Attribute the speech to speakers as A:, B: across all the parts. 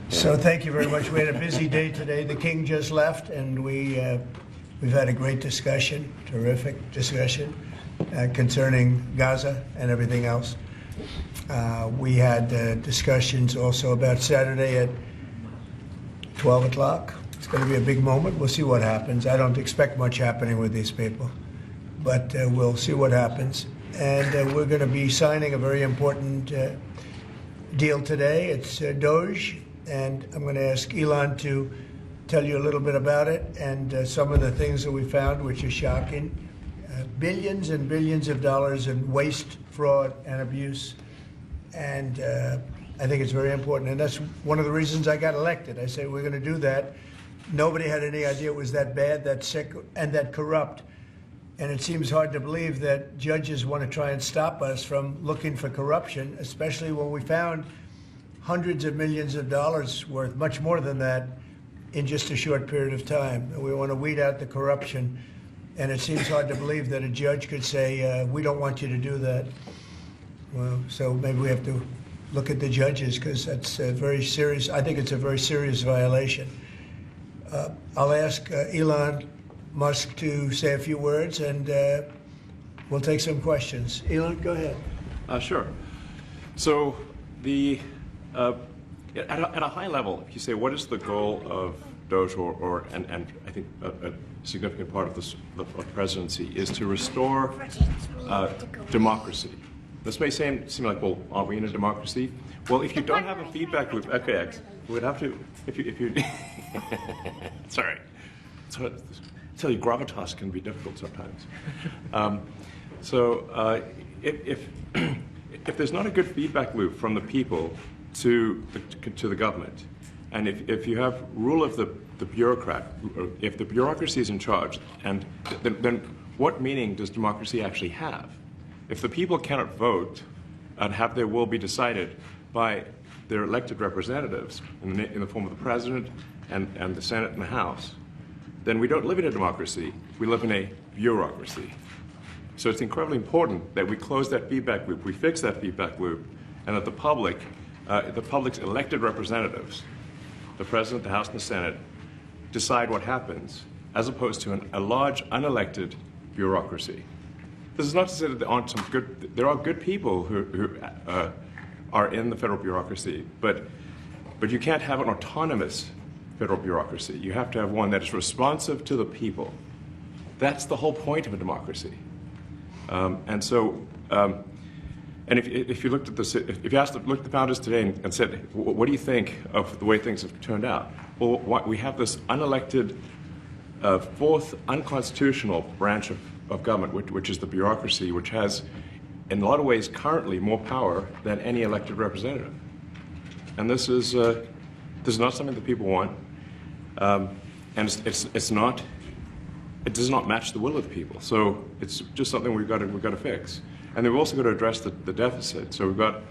A: So thank you very much. We had a busy day today. The king just left, and we've had a great discussion, terrific discussion concerning Gaza and everything else. We had discussions also about Saturday at 12 o'clock. It's going to be a big moment. We'll see what happens. I don't expect much happening with these people, but we'll see what happens. And we're going to be signing a very important deal today. It's Doge, and I'm going to ask Elon to tell you a little bit about it and some of the things that we found, which are shocking. Billions and billions of dollars in waste, fraud, and abuse. And I think it's very important. And that's one of the reasons I got elected. I say we're going to do that. Nobody had any idea it was that bad, that sick, and that corrupt. And it seems hard to believe that judges want to try and stop us from looking for corruption, especially when we found hundreds of millions of dollars worth, much more than that, in just a short period of time. And we want to weed out the corruption. And it seems hard to believe that a judge could say, we don't want you to do that. Well, so maybe we have to look at the judges, because that's very serious. I think it's a very serious violation. I'll ask Elon Musk to say a few words, and we'll take some questions. Elon, go ahead.
B: Sure. So at a high level, if you say what is the goal of Doge, and I think a significant part of the presidency is to restore democracy. This may seem like, well, aren't we in a democracy? Well, if you don't have a feedback loop, okay, we'd have to, if you sorry. So, tell you, gravitas can be difficult sometimes. If there's not a good feedback loop from the people to the government, and if you have rule of the bureaucrat, or if the bureaucracy is in charge, and then what meaning does democracy actually have? If the people cannot vote and have their will be decided by their elected representatives in the form of the president and the Senate and the House, then we don't live in a democracy. We live in a bureaucracy. So it's incredibly important that we close that feedback loop, we fix that feedback loop, and that the public's elected representatives, the president, the House, and the Senate, decide what happens, as opposed to a large unelected bureaucracy. This is not to say that there are good people who are in the federal bureaucracy, but you can't have an autonomous federal bureaucracy. You have to have one that is responsive to the people. That's the whole point of a democracy. And if you looked at this, if you looked at the founders today and said, what do you think of the way things have turned out? Well, we have this unelected, fourth unconstitutional branch of government, which is the bureaucracy, which has, in a lot of ways, currently more power than any elected representative. And this is not something that people want, and it does not match the will of the people. So it's just something we've got to fix. And then we've also got to address the deficit. So we've got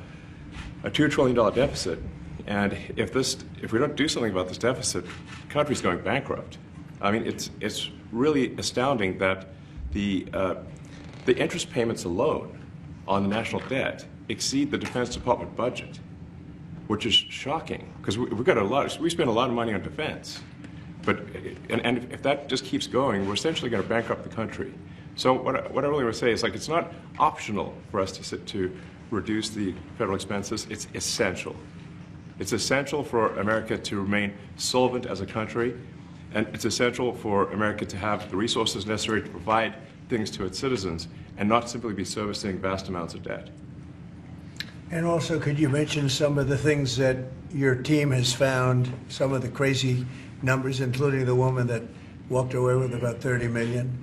B: a $2 trillion deficit, and if we don't do something about this deficit, the country's going bankrupt. I mean, it's really astounding that the interest payments alone on the national debt exceed the Defense Department budget, which is shocking, because we spend a lot of money on defense. But if that just keeps going, we're essentially going to bankrupt the country. So what I really want to say is, like, it's not optional for us to reduce the federal expenses. It's essential. It's essential for America to remain solvent as a country, and it's essential for America to have the resources necessary to provide things to its citizens and not simply be servicing vast amounts of debt.
A: And also, could you mention some of the things that your team has found, some of the crazy numbers, including the woman that walked away with about 30 million,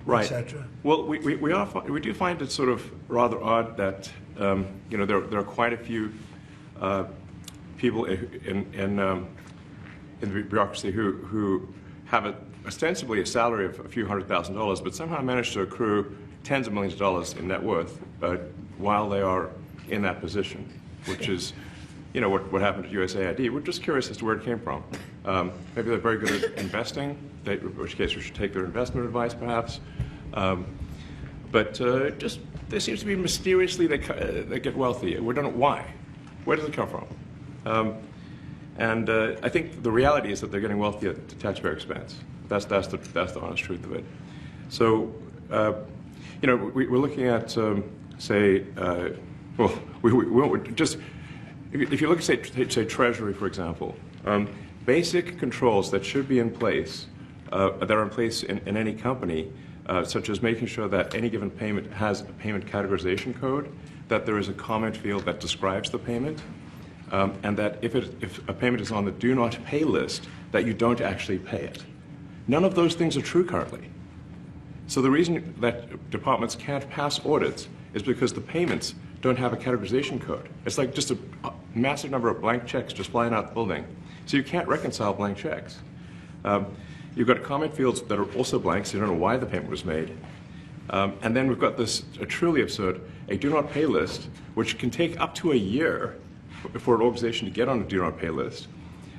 B: right,
A: etc.?
B: Well, we do find it sort of rather odd that there are quite a few people in the bureaucracy who have ostensibly a salary of a few $100,000, but somehow manage to accrue tens of millions of dollars in net worth while they are in that position, which is, what happened at USAID. We're just curious as to where it came from. Maybe they're very good at investing, in which case we should take their investment advice, perhaps. But there seems to be mysteriously they get wealthy. We don't know why. Where does it come from? And I think the reality is that they're getting wealthy at the taxpayer expense. That's the honest truth of it. So, we're looking at, say, if you look at, say Treasury, for example, basic controls that should be in place, that are in place in any company, such as making sure that any given payment has a payment categorization code, that there is a comment field that describes the payment, and that if a payment is on the do not pay list, that you don't actually pay it. None of those things are true currently. So the reason that departments can't pass audits is because the payments don't have a categorization code. It's like just a massive number of blank checks just flying out the building. So you can't reconcile blank checks. You've got comment fields that are also blank, so you don't know why the payment was made. And then we've got this truly absurd, a do not pay list, which can take up to a year for an organization to get on a do not pay list.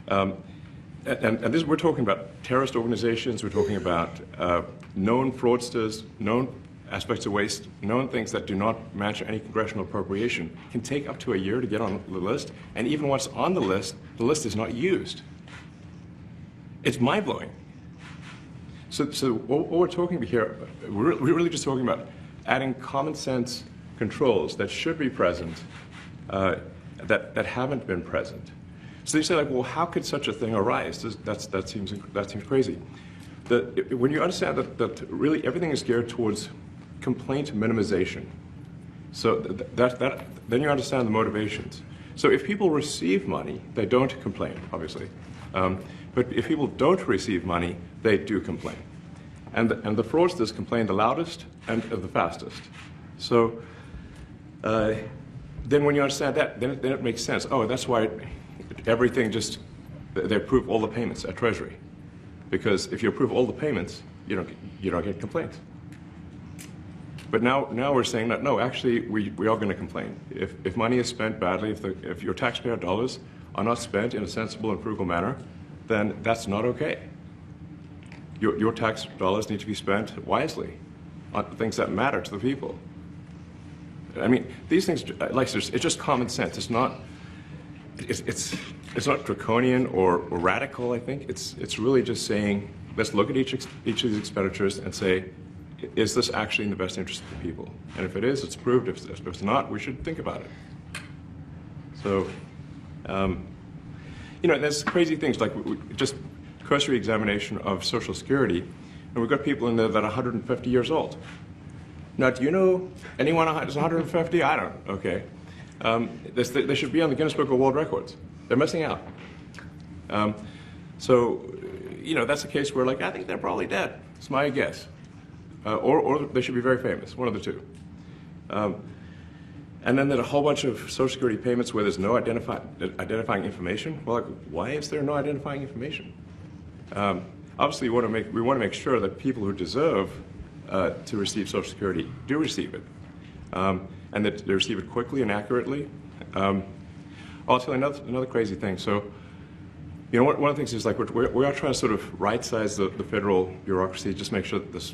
B: And this, we're talking about terrorist organizations, we're talking about known fraudsters, known aspects of waste, known things that do not match any congressional appropriation, can take up to a year to get on the list, and even once on the list is not used. It's mind-blowing. So what we're talking about here, we're really just talking about adding common sense controls that should be present, that haven't been present. So you say, like, well, how could such a thing arise? That seems crazy. When you understand that really everything is geared towards complaint minimization, so then you understand the motivations. So if people receive money, they don't complain, obviously. But if people don't receive money, they do complain. And the fraudsters complain the loudest and the fastest. So then when you understand that, then it makes sense. Oh, that's why everything they approve all the payments at Treasury. Because if you approve all the payments, you don't get complaints. But now we're saying that, no, actually, we are going to complain. If money is spent badly, if your taxpayer dollars are not spent in a sensible and frugal manner, then that's not okay. Your tax dollars need to be spent wisely on things that matter to the people. I mean, these things, it's just common sense. It's not draconian or radical, I think. It's really just saying, let's look at each of these expenditures and say, is this actually in the best interest of the people? And if it is, it's approved. If it's not, we should think about it. So, there's crazy things like just cursory examination of Social Security, and we've got people in there that are 150 years old. Now, do you know anyone who's 150? I don't. Okay. They should be on the Guinness Book of World Records. They're missing out. That's a case where, I think they're probably dead. It's my guess. Or they should be very famous, one of the two. And then there's a whole bunch of Social Security payments where there's no identifying information. Well, why is there no identifying information? Obviously, we want to make sure that people who deserve to receive Social Security do receive it, and that they receive it quickly and accurately. I'll tell you another crazy thing. So, one of the things is we are trying to sort of right-size the federal bureaucracy, just make sure that this.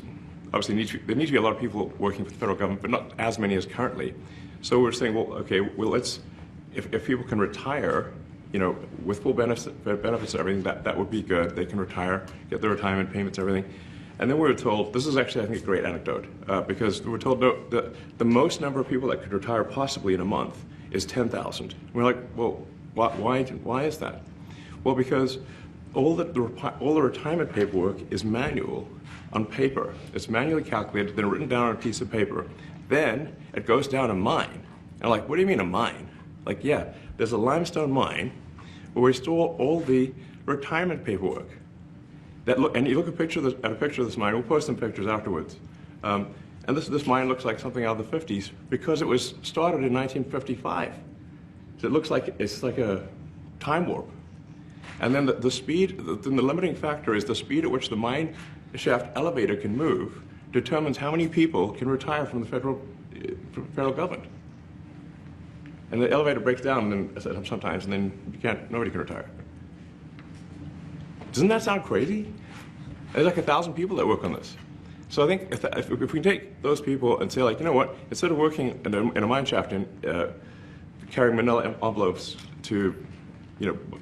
B: Obviously, there need to be a lot of people working for the federal government, but not as many as currently. So we're saying, if people can retire, with full benefits and everything, that would be good. They can retire, get their retirement payments, everything. And then we were told, this is actually, I think, a great anecdote, because we were told the most number of people that could retire possibly in a month is 10,000. We're like, well, why is that? Well, because all the retirement paperwork is manual on paper. It's manually calculated, then written down on a piece of paper. Then it goes down a mine. And I'm like, what do you mean a mine? Yeah, there's a limestone mine where we store all the retirement paperwork. And you look at a picture of this mine. We'll post some pictures afterwards. And this mine looks like something out of the 50s because it was started in 1955. So it looks like it's like a time warp. And then the speed, the limiting factor is the speed at which the mine shaft elevator can move determines how many people can retire from the federal government. And the elevator breaks down sometimes, and then nobody can retire. Doesn't that sound crazy? There's like 1,000 people that work on this. So I think if we can take those people and say, you know what, instead of working in a mine shaft and carrying manila envelopes to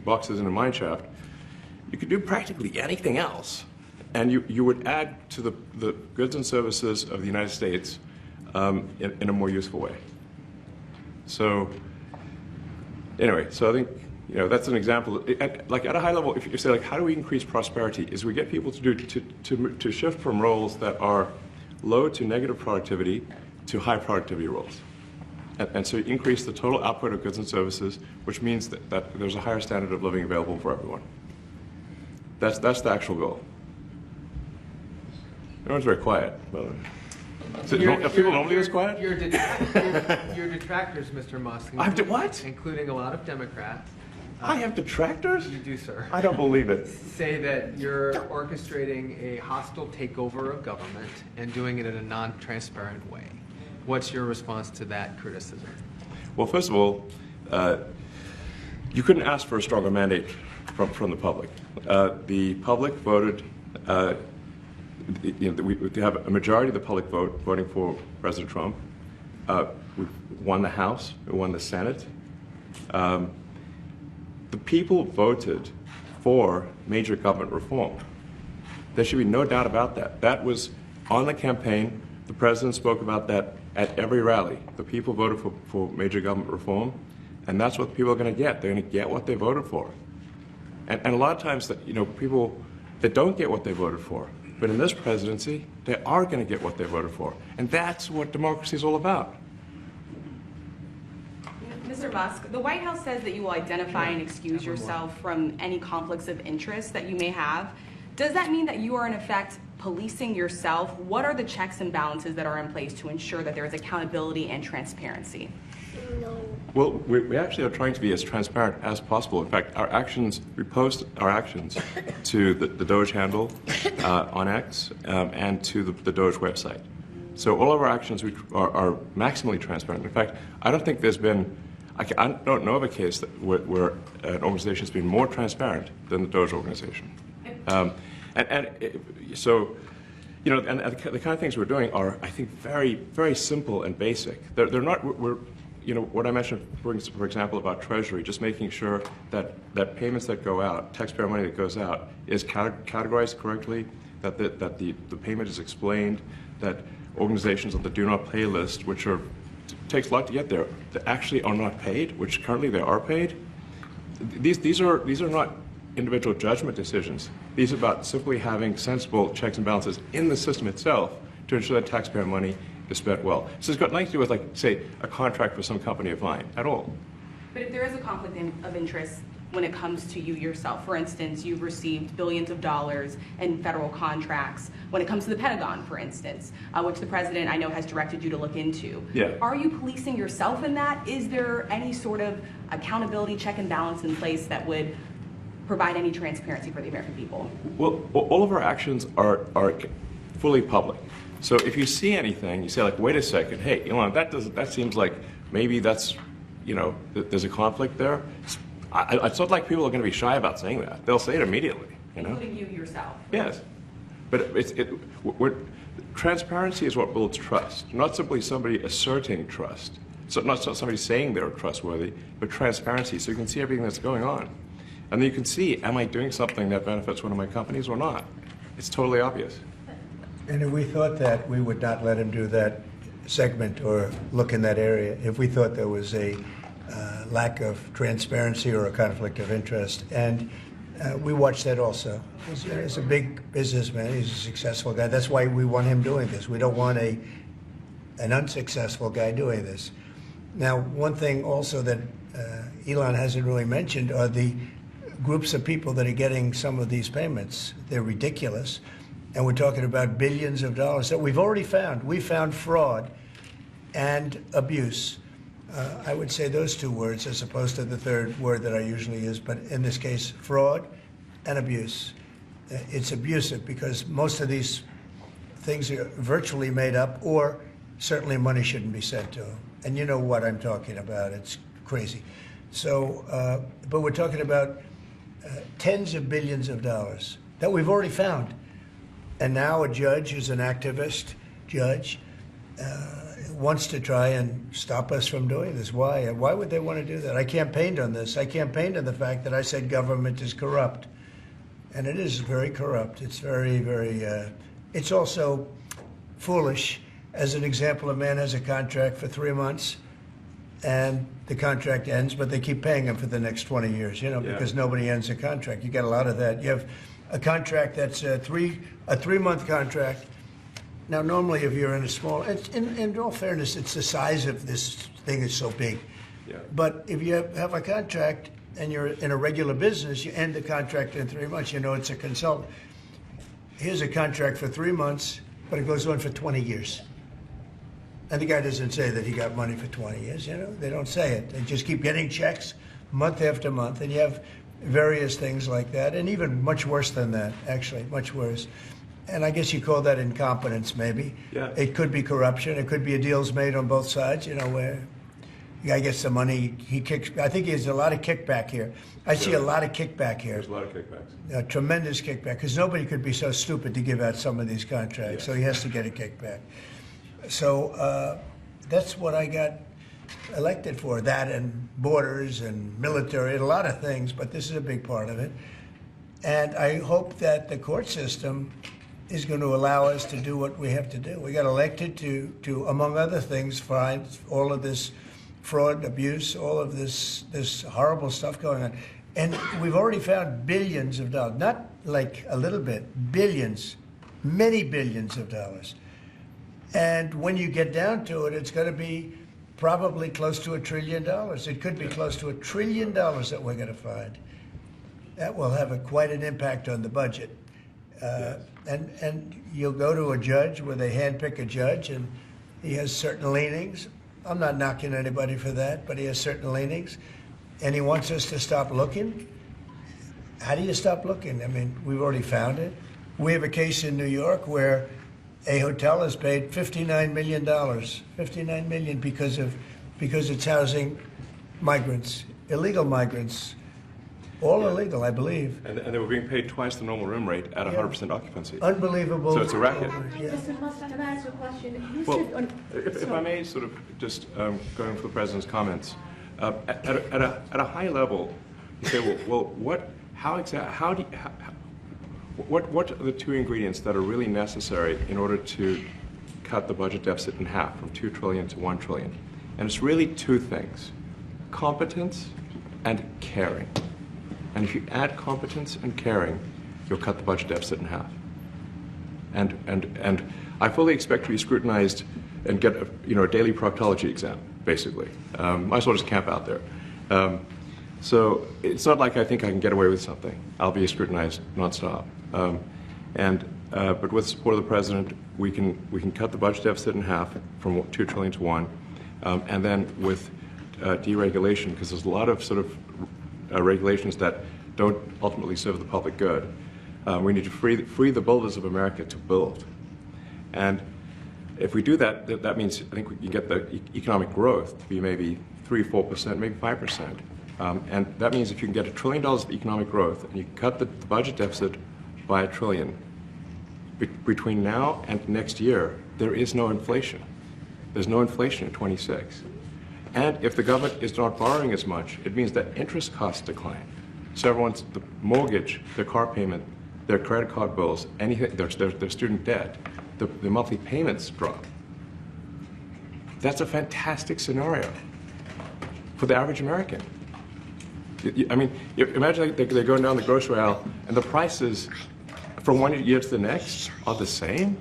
B: boxes in a mine shaft. You could do practically anything else, and you would add to the goods and services of the United States in a more useful way. So anyway, so I think that's an example. Like at a high level, if you say like, how do we increase prosperity? Is we get people to shift from roles that are low to negative productivity to high productivity roles. And so you increase the total output of goods and services, which means that there's a higher standard of living available for everyone. That's the actual goal. Everyone's very quiet. Are people normally this quiet?
C: Your detractors, Mr. Musk,
B: what?
C: including a lot of Democrats.
B: I have detractors?
C: You do, sir.
B: I don't believe it.
C: Say that you're orchestrating a hostile takeover of government and doing it in a non-transparent way. What's your response to that criticism?
B: Well, first of all, you couldn't ask for a stronger mandate from the public. The public voted. We have a majority of the public voting for President Trump. We won the House. We won the Senate. The people voted for major government reform. There should be no doubt about that. That was on the campaign. The president spoke about that at every rally. The people voted for major government reform, and that's what people are going to get. They're going to get what they voted for. And a lot of times, people that don't get what they voted for, but in this presidency, they are going to get what they voted for. And that's what democracy is all about.
D: Mr. Musk, the White House says that you will identify and excuse yourself from any conflicts of interest that you may have. Does that mean that you are, in effect, policing yourself? What are the checks and balances that are in place to ensure that there is accountability and transparency?
B: Well, we actually are trying to be as transparent as possible. In fact, we post our actions to the Doge handle on X and to the Doge website. So all of our actions are maximally transparent. In fact, I don't think there's been, I don't know of a case where an organization has been more transparent than the Doge organization. So, and the kind of things we're doing are, I think, very, very simple and basic. They're not, what I mentioned, for example, about Treasury, just making sure that payments that go out, taxpayer money that goes out, is categorized correctly, that the payment is explained, that organizations on the do not pay list, which takes a lot to get there, that actually are not paid, which currently they are paid. These are not individual judgment decisions. These are about simply having sensible checks and balances in the system itself to ensure that taxpayer money is spent well. So it's got nothing to do with, like, say, a contract with some company of mine at all.
D: But if there is a conflict of interest when it comes to you yourself, for instance, you've received billions of dollars in federal contracts when it comes to the Pentagon, for instance, which the president, I know, has directed you to look into.
B: Yeah.
D: Are you policing yourself in that? Is there any sort of accountability check and balance in place that would provide any transparency for the American people?
B: Well, all of our actions are fully public. So if you see anything, you say, like, wait a second, hey, Elon, that seems like maybe that's, there's a conflict there. It's not like people are going to be shy about saying that. They'll say it immediately,
D: Including you yourself.
B: Yes. But transparency is what builds trust, not simply somebody asserting trust. So not somebody saying they're trustworthy, but transparency, so you can see everything that's going on. And then you can see, am I doing something that benefits one of my companies or not? It's totally obvious.
A: And if we thought that, we would not let him do that segment or look in that area. If we thought there was a lack of transparency or a conflict of interest. And we watch that also. He's a big businessman. He's a successful guy. That's why we want him doing this. We don't want an unsuccessful guy doing this. Now, one thing also that Elon hasn't really mentioned are the groups of people that are getting some of these payments. They're ridiculous. And we're talking about billions of dollars that we've already found. We found fraud and abuse. I would say those two words as opposed to the third word that I usually use, but in this case, fraud and abuse. It's abusive because most of these things are virtually made up, or certainly money shouldn't be sent to them. And you know what I'm talking about. It's crazy. So, but we're talking about tens of billions of dollars that we've already found. And now a judge who's an activist judge wants to try and stop us from doing this. Why? Why would they want to do that? I campaigned on this. I campaigned on the fact that I said government is corrupt. And it is very corrupt. It's very, very, it's also foolish. As an example, a man has a contract for 3 months and the contract ends, but they keep paying him for the next 20 years, because nobody ends a contract. You got a lot of that. You have a contract that's a 3-month contract. Now, normally, if you're in a small, in all fairness, it's the size of this thing is so big.
B: Yeah.
A: But if you have a contract and you're in a regular business, you end the contract in 3 months. It's a consultant. Here's a contract for 3 months, but it goes on for 20 years. And the guy doesn't say that he got money for 20 years, They don't say it. They just keep getting checks month after month. And you have various things like that, and even much worse than that, actually, much worse. And I guess you call that incompetence, maybe.
B: Yeah.
A: It could be corruption. It could be a deals made on both sides, where the guy gets the money, he kicks. I think there's a lot of kickback here. I see a lot of kickback here.
B: There's a lot of kickbacks.
A: A tremendous kickback, because nobody could be so stupid to give out some of these contracts, so he has to get a kickback. So that's what I got elected for, that and borders and military and a lot of things, but this is a big part of it. And I hope that the court system is going to allow us to do what we have to do. We got elected to among other things, find all of this fraud, abuse, all of this horrible stuff going on. And we've already found billions of dollars, not like a little bit, billions, many billions of dollars. And when you get down to it, it's going to be probably close to $1 trillion. It could be close to $1 trillion that we're going to find. That will have quite an impact on the budget. And you'll go to a judge where they handpick a judge, and he has certain leanings. I'm not knocking anybody for that, but he has certain leanings. And he wants us to stop looking. How do you stop looking? I mean, we've already found it. We have a case in New York where a hotel has paid $59 million, $59 million because it's housing migrants, illegal migrants, all illegal, I believe.
B: And they were being paid twice the normal room rate at 100% occupancy.
A: Unbelievable.
B: So it's a racket.
E: Mr. Musk, can I ask you a question? You
B: Well,
E: said
B: if I may sort of just going for the President's comments, at a high level, you say, what are the two ingredients that are really necessary in order to cut the budget deficit in half from 2 trillion to 1 trillion? And it's really two things: competence and caring. And if you add competence and caring, you'll cut the budget deficit in half. And I fully expect to be scrutinized and get a daily proctology exam, basically. Might as well just camp out there. So it's not like I think I can get away with something. I'll be scrutinized nonstop. But with the support of the President, we can cut the budget deficit in half from 2 trillion to 1, and then with deregulation, because there's a lot of sort of regulations that don't ultimately serve the public good. We need to free the builders of America to build, and if we do that, that means I think we can get the economic growth to be maybe 3-4%, maybe 5%. And that means if you can get $1 trillion of economic growth and you can cut the budget deficit by $1 trillion, between now and next year, there is no inflation. There's no inflation in 26. And if the government is not borrowing as much, it means that interest costs decline. So everyone's, the mortgage, their car payment, their credit card bills, anything, their student debt, the monthly payments drop. That's a fantastic scenario for the average American. I mean, imagine they're going down the grocery aisle and the prices from one year to the next are the same,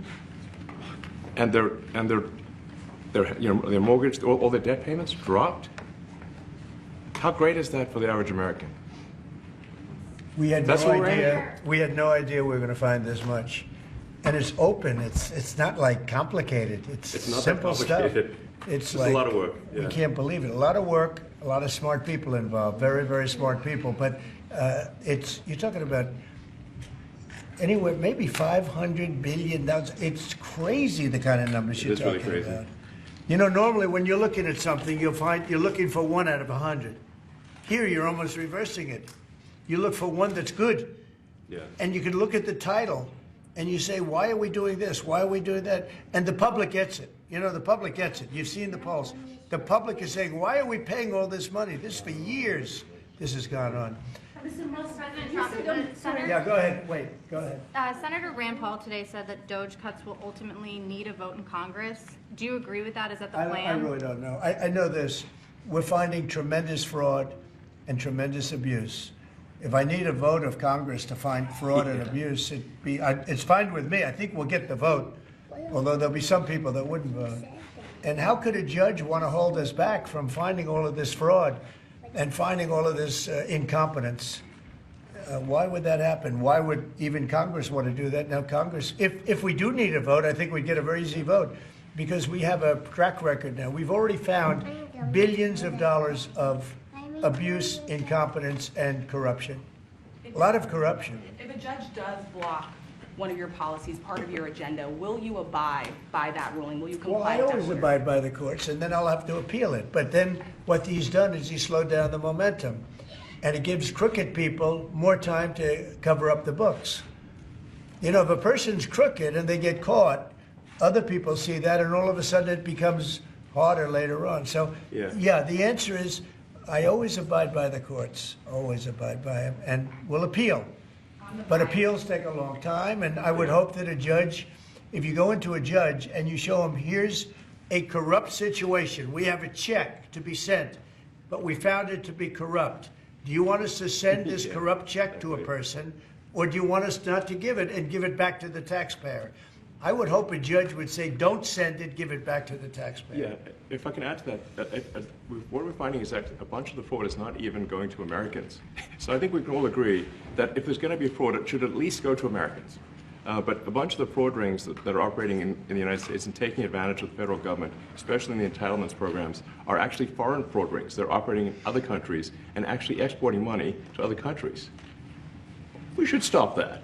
B: and their mortgage, all their debt payments dropped. How great is that for the average American?
A: We had
B: That's
A: no
B: what we're
A: idea. We had no idea we were going to find this much, and it's open. It's not like complicated. It's
B: not
A: simple
B: that complicated.
A: stuff. It's
B: like, a lot of work. Yeah.
A: We can't believe it. A lot of work. A lot of smart people involved. Very, very smart people. But you're talking about anywhere maybe $500 billion. It's crazy the kind of numbers you're talking
B: really crazy.
A: about. Normally when you're looking at something, you'll find you're looking for 1 out of 100. Here you're almost reversing it. You look for one that's good.
B: Yeah.
A: And you can look at the title and you say, why are we doing this? Why are we doing that? And the public gets it. You know, the public gets it. You've seen the polls. The public is saying, why are we paying all this money? This for years, this has gone on.
E: Mr. Musk,
F: President
E: you
F: Trump,
E: said
F: the Senator,
A: Yeah, go ahead. Wait, go ahead.
F: Senator Rand Paul today said that DOJ cuts will ultimately need a vote in Congress. Do you agree with that? Is that the
A: I
F: plan?
A: really don't know. I know this. We're finding tremendous fraud and tremendous abuse. If I need a vote of Congress to find fraud and abuse, it's fine with me. I think we'll get the vote, although there'll be some people that wouldn't vote. And how could a judge want to hold us back from finding all of this fraud and finding all of this incompetence? Why would that happen? Why would even Congress want to do that? Now, Congress, if we do need a vote, I think we'd get a very easy vote because we have a track record now. We've already found billions of dollars of abuse, incompetence, and corruption. A lot of corruption.
D: If a judge does block one of your policies, part of your agenda, will you abide by that ruling? Will you comply
A: Well, I
D: with that
A: always
D: order?
A: abide by the courts, and then I'll have to appeal it. But then what he's done is he slowed down the momentum. And it gives crooked people more time to cover up the books. You know, if a person's crooked and they get caught, other people see that, and all of a sudden it becomes harder later on. So, yeah, the answer is I always abide by the courts, always abide by them, and will appeal. But appeals take a long time, and I would hope that a judge, if you go into a judge and you show him, here's a corrupt situation, we have a check to be sent, but we found it to be corrupt. Do you want us to send this corrupt check to a person, or do you want us not to give it and give it back to the taxpayer? I would hope a judge would say, don't send it, give it back to the taxpayer.
B: Yeah, if I can add to that, what we're finding is that a bunch of the fraud is not even going to Americans. So I think we can all agree that if there's going to be fraud, it should at least go to Americans. But a bunch of the fraud rings that are operating in the United States and taking advantage of the federal government, especially in the entitlements programs, are actually foreign fraud rings. They're operating in other countries and actually exporting money to other countries. We should stop that.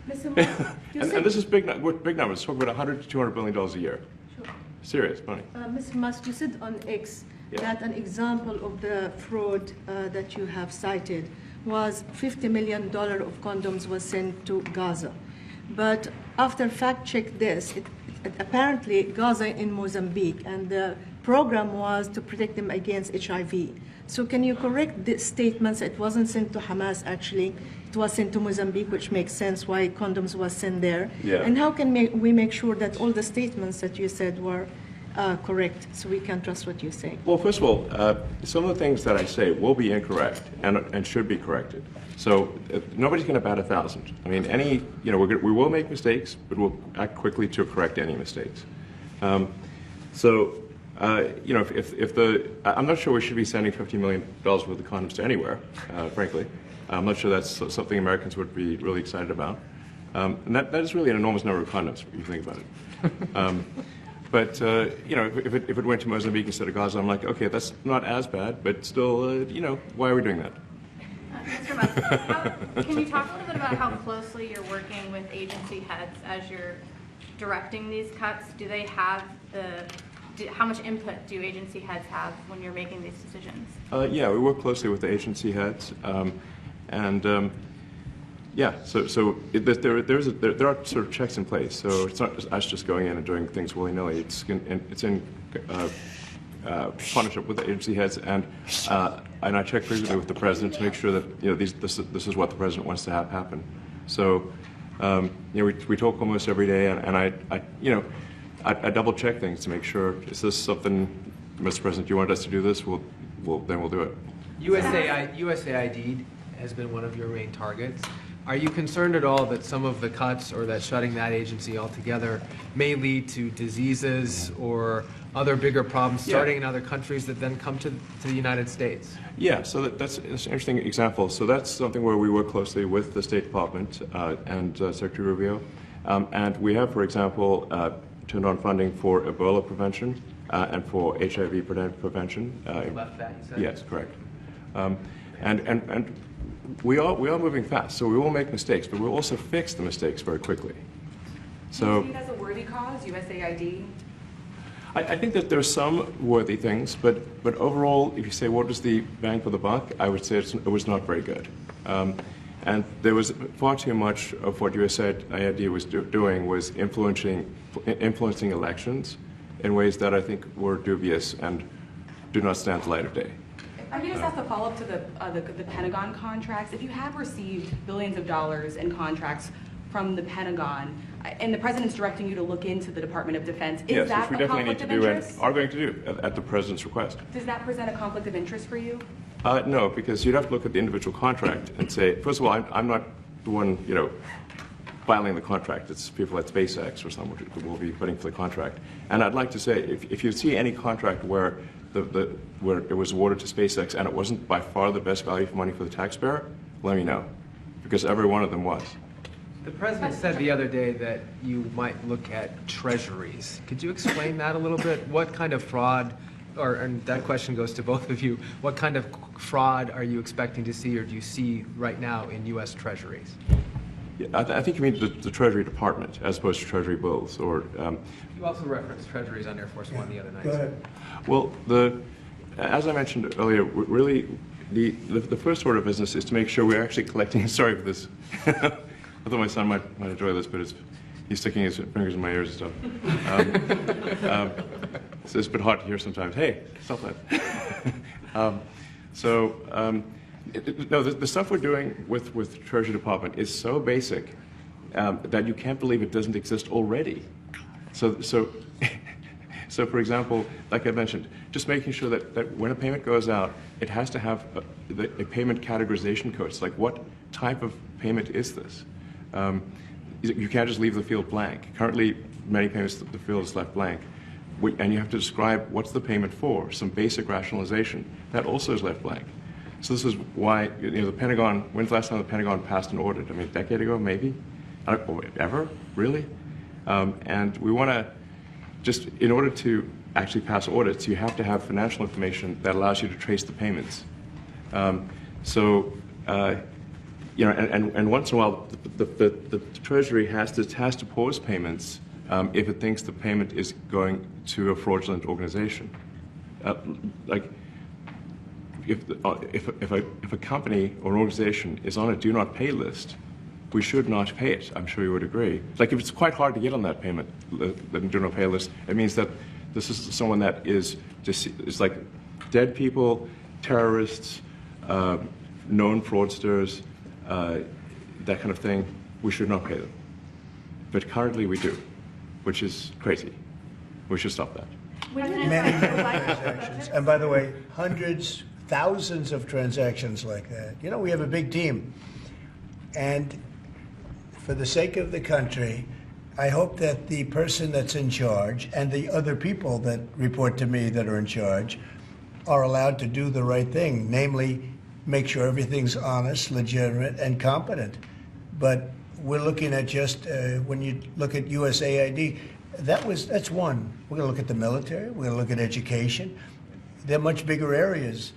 E: Mr. Musk,
B: And this is big numbers. Talk about $100 to $200 billion a year.
E: Sure.
B: Serious money.
G: Mr. Musk, you said on X
B: Yeah.
G: that an example of the fraud that you have cited was $50 million of condoms was sent to Gaza. But after fact-check this, apparently Gaza in Mozambique, and the program was to protect them against HIV. So can you correct the statements? It wasn't sent to Hamas, actually. It was sent to Mozambique, which makes sense why condoms was sent there.
B: Yeah.
G: And how can we make sure that all the statements that you said were correct, so we can trust what you say?
B: Well, first of all, some of the things that I say will be incorrect and should be corrected. So nobody's going to bat 1,000. I mean, we will make mistakes, but we'll act quickly to correct any mistakes. I'm not sure we should be sending $50 million worth of condoms to anywhere, frankly. I'm not sure that's something Americans would be really excited about. And that is really an enormous number of condoms, if you think about it. But if it went to Mozambique instead of Gaza, I'm like, okay, that's not as bad, but still, why are we doing that?
F: Mr. Musk, can you talk a little bit about how closely you're working with agency heads as you're directing these cuts? Do they have how much input do agency heads have when you're making these decisions?
B: Yeah, we work closely with the agency heads, there are sort of checks in place. So it's not just us just going in and doing things willy-nilly. It's in partnership with the agency heads, and I check frequently with the president to make sure that this is what the president wants to have happen. So we talk almost every day, and I double check things to make sure, is this something, Mr. President, you want us to do this? Then we'll do it.
C: USAID has been one of your main targets. Are you concerned at all that some of the cuts or that shutting that agency altogether may lead to diseases or other bigger problems starting in other countries that then come to the United States? Yeah, so that's an interesting example. So that's something where we work closely with the State Department and Secretary Rubio. And we have, for example, turned on funding for Ebola prevention and for HIV prevention. You left that, you said?
B: Yes, correct. And we are moving fast, so we will make mistakes, but we'll also fix the mistakes very quickly. So,
D: do you see it as a worthy cause, USAID?
B: I think that there are some worthy things, but overall, if you say what was the bang for the buck, I would say it was not very good. And there was far too much of what USAID was doing was influencing elections in ways that I think were dubious and do not stand the light of day.
D: I can just ask a follow-up to the Pentagon contracts. If you have received billions of dollars in contracts from the Pentagon, and the president's directing you to look into the Department of Defense, is
B: Yes,
D: that
B: which we
D: a
B: definitely need
D: conflict
B: to
D: of
B: do and
D: interest?
B: are going to do at the president's request.
D: Does that present a conflict of interest for you?
B: No, because you'd have to look at the individual contract and say, first of all, I'm not the one, filing the contract. It's people at SpaceX or someone who will be putting for the contract. And I'd like to say, if you see any contract where where it was awarded to SpaceX and it wasn't by far the best value for money for the taxpayer, let me know, because every one of them was.
C: The president said the other day that you might look at treasuries. Could you explain that a little bit? What kind of fraud, and that question goes to both of you, what kind of fraud are you expecting to see or do you see right now in U.S. treasuries?
B: Yeah, I think you mean the Treasury Department as opposed to Treasury bills. Or
C: You also referenced treasuries on Air Force One the other night.
A: Go ahead.
B: well, as I mentioned earlier, really the first order of business is to make sure we're actually collecting. Sorry for this. I thought my son might enjoy this, but he's sticking his fingers in my ears and stuff. So it's a bit hard to hear sometimes. Hey, stop that. No, the stuff we're doing with the Treasury Department is so basic that you can't believe it doesn't exist already. So for example, like I mentioned, just making sure that when a payment goes out, it has to have a payment categorization code. It's like, what type of payment is this? You can't just leave the field blank. Currently, many payments, the field is left blank. And you have to describe what's the payment for, some basic rationalization. That also is left blank. So this is why, the Pentagon, when's the last time the Pentagon passed an audit? I mean, a decade ago, maybe? Ever? Really? And we want to, just in order to actually pass audits, you have to have financial information that allows you to trace the payments. And once in a while, the Treasury has to pause payments if it thinks the payment is going to a fraudulent organization. If a company or an organization is on a do not pay list, we should not pay it. I'm sure you would agree. Like, if it's quite hard to get on that payment, the do not pay list, it means that this is someone that is like dead people, terrorists, known fraudsters, that kind of thing. We should not pay them. But currently we do, which is crazy. We should stop that.
A: Many transactions. And by the way, hundreds, thousands of transactions like that. We have a big team. And for the sake of the country, I hope that the person that's in charge and the other people that report to me that are in charge are allowed to do the right thing, namely make sure everything's honest, legitimate, and competent. But we're looking at just, when you look at USAID, that's one. We're going to look at the military. We're going to look at education. They're much bigger areas.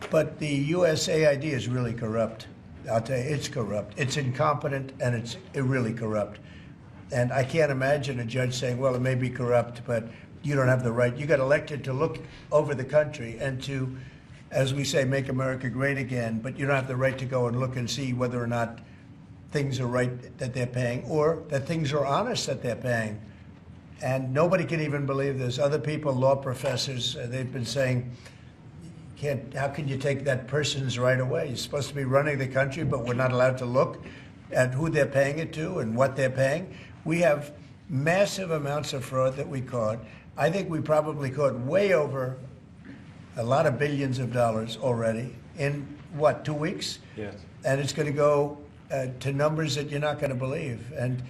A: But the USAID is really corrupt. I'll tell you, it's corrupt. It's incompetent, and it's really corrupt. And I can't imagine a judge saying, well, it may be corrupt, but you don't have the right. You got elected to look over the country and to, as we say, make America great again, but you don't have the right to go and look and see whether or not things are right that they're paying or that things are honest that they're paying. And nobody can even believe this. Other people, law professors, they've been saying, how can you take that person's right away? You're supposed to be running the country, but we're not allowed to look at who they're paying it to and what they're paying. We have massive amounts of fraud that we caught. I think we probably caught way over a lot of billions of dollars already in, 2 weeks?
B: Yes.
A: And it's going to go to numbers that you're not going to believe. And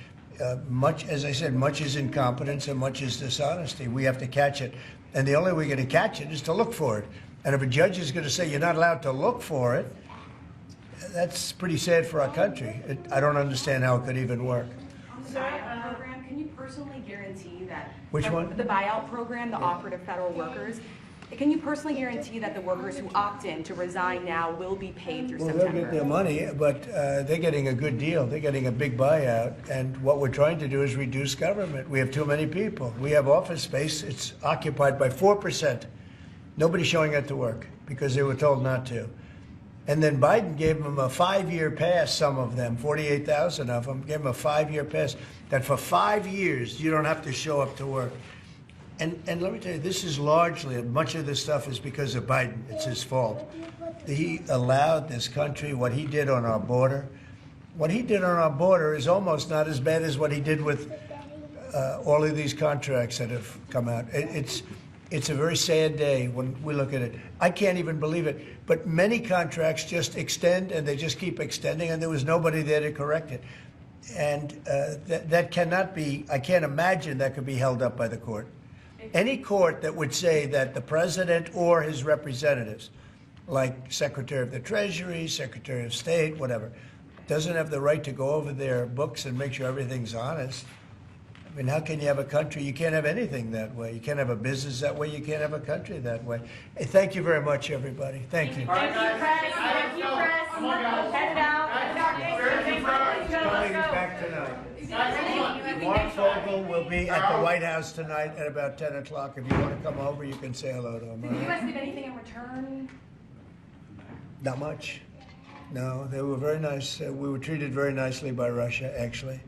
A: much, as I said, much is incompetence and much is dishonesty. We have to catch it. And the only way we're going to catch it is to look for it. And if a judge is going to say you're not allowed to look for it, that's pretty sad for our country. I don't understand how it could even work.
D: On the buyout program, can you personally guarantee that?
A: Which one?
D: The buyout program, the operative federal workers. Can you personally guarantee that the workers who opt in to resign now will be paid through
A: Well,
D: September?
A: they'll get their money, but they're getting a good deal. They're getting a big buyout. And what we're trying to do is reduce government. We have too many people. We have office space. It's occupied by 4%. Nobody's showing up to work because they were told not to. And then Biden gave them a 5-year pass, some of them, 48,000 of them, gave them a 5-year pass, that for 5 years you don't have to show up to work. And let me tell you, this is largely, much of this stuff is because of Biden. It's his fault. He allowed this country, what he did on our border. What he did on our border is almost not as bad as what he did with all of these contracts that have come out. It's a very sad day when we look at it. I can't even believe it. But many contracts just extend, and they just keep extending, and there was nobody there to correct it. And that cannot be, I can't imagine that could be held up by the court. Any court that would say that the president or his representatives, like Secretary of the Treasury, Secretary of State, whatever, doesn't have the right to go over their books and make sure everything's honest. I mean, how can you have a country? You can't have anything that way. You can't have a business that way. You can't have a country that way. Hey, thank you very much, everybody. Thank you.
D: Thank you, press. Thank you, press. Head it out.
A: Coming back tonight. Mark Fogel will be at the White House tonight at about 10 o'clock. If you want to come over, you can say hello to him.
D: Did you guys get anything in return?
A: Not much. No, they were very nice. We were treated very nicely by Russia, actually.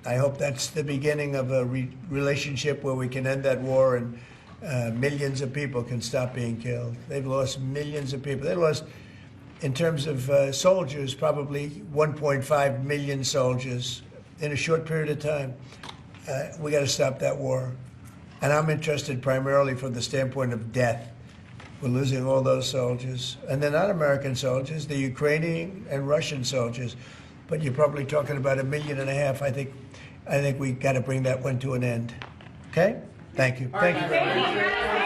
A: I hope that's the beginning of a relationship where we can end that war and millions of people can stop being killed. They've lost millions of people. They lost, in terms of soldiers, probably 1.5 million soldiers in a short period of time. We got to stop that war. And I'm interested primarily from the standpoint of death. We're losing all those soldiers. And they're not American soldiers, they're Ukrainian and Russian soldiers. But you're probably talking about 1.5 million. I think we got to bring that one to an end. Okay? Thank you. Thank you very much.